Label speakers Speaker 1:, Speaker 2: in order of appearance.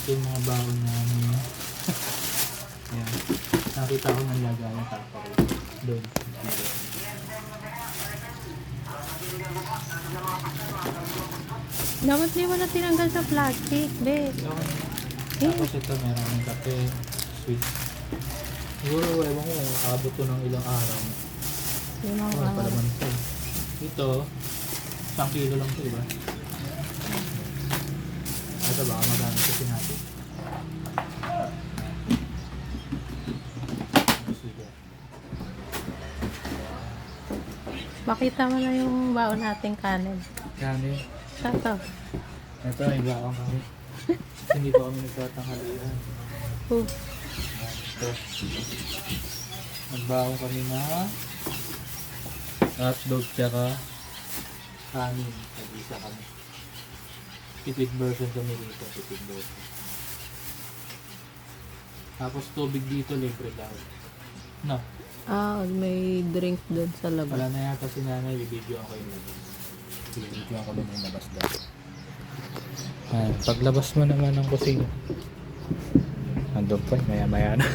Speaker 1: Ito yung mga baon namin. Ayan. Nakita ko ng lagayan tapos doon.
Speaker 2: Dapat di mo na tinanggal sa plastic, be.
Speaker 1: Tapos ito meron ng kape, sweet. Siguro ewan ko abot to ng ilang araw.
Speaker 2: Yung mga
Speaker 1: Oh, palaman to. Ito, 1 kilo lang to, diba? Ito ba, magano kasi natin.
Speaker 2: Makita mo na yung baon nating kanin.
Speaker 1: Kani,
Speaker 2: Ito.
Speaker 1: ito may baon kami. Hindi pa kami nagtatanghalian.
Speaker 2: Oh.
Speaker 1: Ito. Nagbaon kami na hotdog tsaka kanin. Nag-isa kami. Tipid version kami dito. Tipid version. Tapos tubig dito libre daw. No.
Speaker 2: Ah, may drink doon sa
Speaker 1: Wala
Speaker 2: labas.
Speaker 1: na yata si nanay. Bibidyoan ko yung labas. Bibidyoan kami ng labas daw. Paglabas mo naman ng kusina. Andun pa, maya maya na.